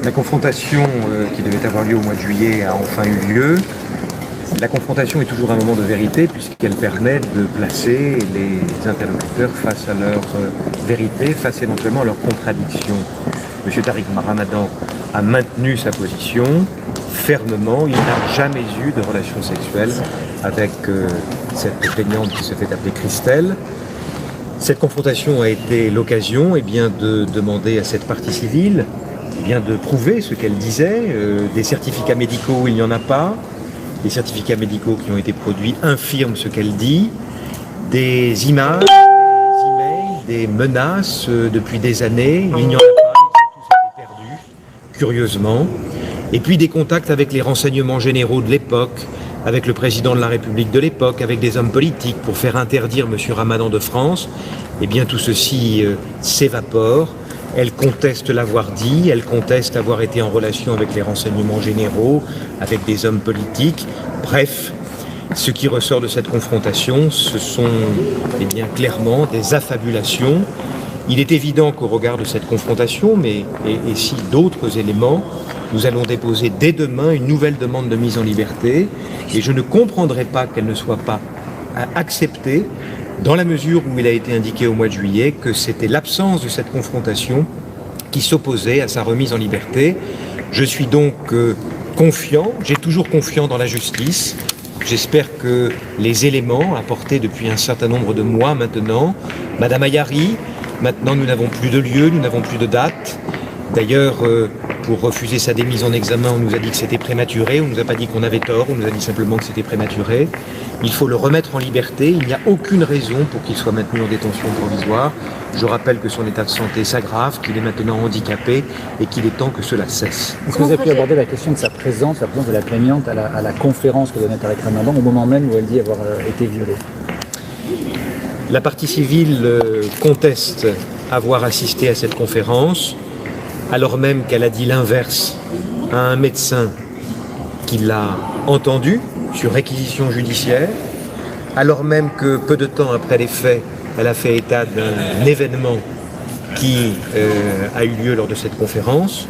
La confrontation qui devait avoir lieu au mois de juillet a enfin eu lieu. La confrontation est toujours un moment de vérité puisqu'elle permet de placer les interlocuteurs face à leur vérité, face éventuellement à leurs contradictions. M. Tariq Ramadan a maintenu sa position fermement. Il n'a jamais eu de relation sexuelle avec cette plaignante qui se fait appeler Christelle. Cette confrontation a été l'occasion de demander à cette partie civile de prouver ce qu'elle disait. Des certificats médicaux, il n'y en a pas. Les certificats médicaux qui ont été produits infirment ce qu'elle dit. Des images, des emails, des menaces depuis des années, il n'y en a pas. Ils ont tous été perdus, curieusement. Et puis des contacts avec les renseignements généraux de l'époque, avec le président de la République de l'époque, avec des hommes politiques pour faire interdire M. Ramadan de France. Tout ceci s'évapore. Elle conteste l'avoir dit, elle conteste avoir été en relation avec les renseignements généraux, avec des hommes politiques. Bref, ce qui ressort de cette confrontation, ce sont clairement des affabulations. Il est évident qu'au regard de cette confrontation, et si d'autres éléments, nous allons déposer dès demain une nouvelle demande de mise en liberté, et je ne comprendrai pas qu'elle ne soit pas acceptée, dans la mesure où il a été indiqué au mois de juillet que c'était l'absence de cette confrontation qui s'opposait à sa remise en liberté. Je suis donc confiant, j'ai toujours confiance dans la justice. J'espère que les éléments apportés depuis un certain nombre de mois maintenant, Madame Ayari, maintenant nous n'avons plus de lieu, nous n'avons plus de date. D'ailleurs, pour refuser sa démise en examen, on nous a dit que c'était prématuré, on ne nous a pas dit qu'on avait tort, on nous a dit simplement que c'était prématuré. Il faut le remettre en liberté, il n'y a aucune raison pour qu'il soit maintenu en détention provisoire. Je rappelle que son état de santé s'aggrave, qu'il est maintenant handicapé et qu'il est temps que cela cesse. Est-ce que vous avez pu aborder la question de sa présence, la présence de la plaignante à la conférence que donnait Tariq Ramadan au moment même où elle dit avoir été violée? La partie civile conteste avoir assisté à cette conférence, alors même qu'elle a dit l'inverse à un médecin qui l'a entendu sur réquisition judiciaire, alors même que peu de temps après les faits, elle a fait état d'un événement qui a eu lieu lors de cette conférence.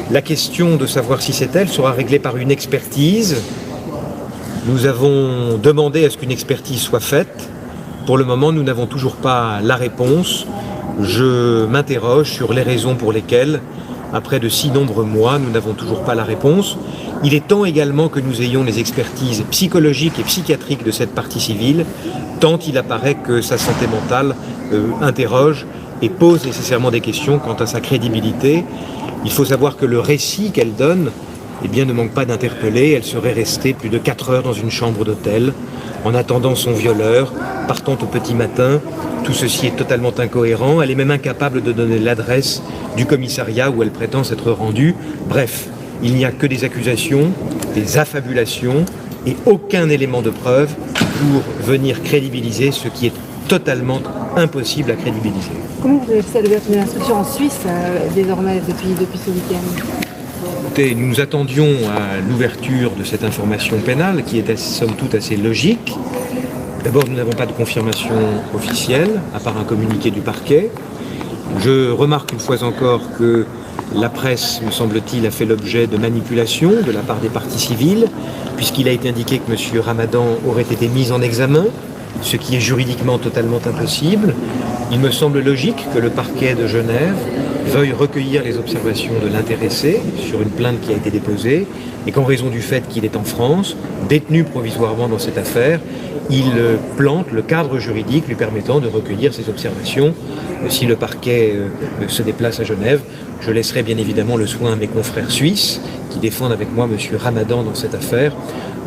La question de savoir si c'est elle sera réglée par une expertise. Nous avons demandé à ce qu'une expertise soit faite. Pour le moment, nous n'avons toujours pas la réponse. Je m'interroge sur les raisons pour lesquelles, après de si nombreux mois, nous n'avons toujours pas la réponse. Il est temps également que nous ayons les expertises psychologiques et psychiatriques de cette partie civile, tant il apparaît que sa santé mentale interroge et pose nécessairement des questions quant à sa crédibilité. Il faut savoir que le récit qu'elle donne ne manque pas d'interpeller. Elle serait restée plus de 4 heures dans une chambre d'hôtel, en attendant son violeur, partant au petit matin. Tout ceci est totalement incohérent. Elle est même incapable de donner l'adresse du commissariat où elle prétend s'être rendue. Bref, il n'y a que des accusations, des affabulations et aucun élément de preuve pour venir crédibiliser ce qui est totalement impossible à crédibiliser. Comment vous avez fait à l'ouverture de l'instruction en Suisse désormais depuis ce week-end? Écoutez, nous attendions à l'ouverture de cette information pénale qui est somme toute assez logique. D'abord, nous n'avons pas de confirmation officielle, à part un communiqué du parquet. Je remarque une fois encore que la presse, me semble-t-il, a fait l'objet de manipulations de la part des parties civiles, puisqu'il a été indiqué que M. Ramadan aurait été mis en examen, ce qui est juridiquement totalement impossible. Il me semble logique que le parquet de Genève veuille recueillir les observations de l'intéressé sur une plainte qui a été déposée, et qu'en raison du fait qu'il est en France, détenu provisoirement dans cette affaire, il plante le cadre juridique lui permettant de recueillir ces observations. Si le parquet se déplace à Genève, je laisserai bien évidemment le soin à mes confrères suisses qui défendent avec moi M. Ramadan dans cette affaire,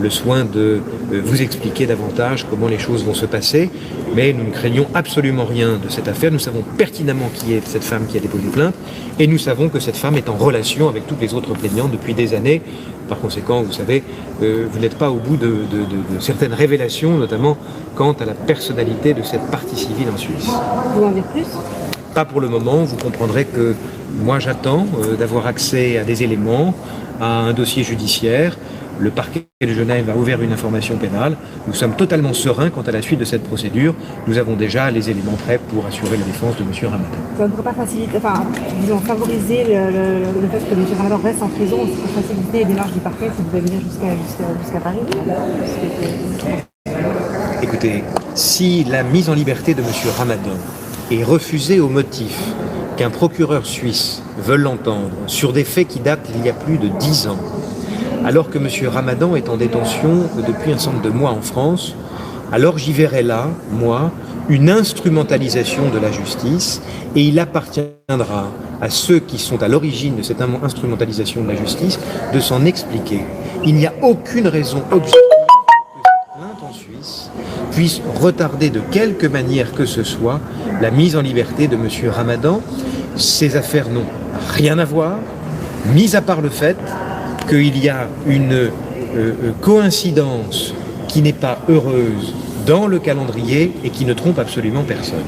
le soin de vous expliquer davantage comment les choses vont se passer. Mais nous ne craignons absolument rien de cette affaire. Nous savons pertinemment qui est cette femme qui a déposé plainte et nous savons que cette femme est en relation avec toutes les autres plaignantes depuis des années. Par conséquent, vous savez, vous n'êtes pas au bout de certaines révélations, notamment quant à la personnalité de cette partie civile en Suisse. Vous en dire plus? Pas pour le moment. Vous comprendrez que moi j'attends d'avoir accès à des éléments, à un dossier judiciaire. Le parquet de Genève a ouvert une information pénale. Nous sommes totalement sereins quant à la suite de cette procédure. Nous avons déjà les éléments prêts pour assurer la défense de M. Ramadan. Ça ne pourrait pas faciliter, enfin, disons, favoriser le fait que M. Ramadan reste en prison, aussi pour faciliter les démarches du parquet qui devait venir jusqu'à Paris. Écoutez, si la mise en liberté de M. Ramadan est refusée au motif qu'un procureur suisse veut l'entendre sur des faits qui datent d'il y a plus de 10 ans, alors que M. Ramadan est en détention depuis un certain nombre de mois en France, alors j'y verrai là, moi, une instrumentalisation de la justice, et il appartiendra à ceux qui sont à l'origine de cette instrumentalisation de la justice de s'en expliquer. Il n'y a aucune raison objective que cette plainte en Suisse puisse retarder de quelque manière que ce soit la mise en liberté de M. Ramadan. Ces affaires n'ont rien à voir, mis à part le fait qu'il y a une coïncidence qui n'est pas heureuse dans le calendrier et qui ne trompe absolument personne.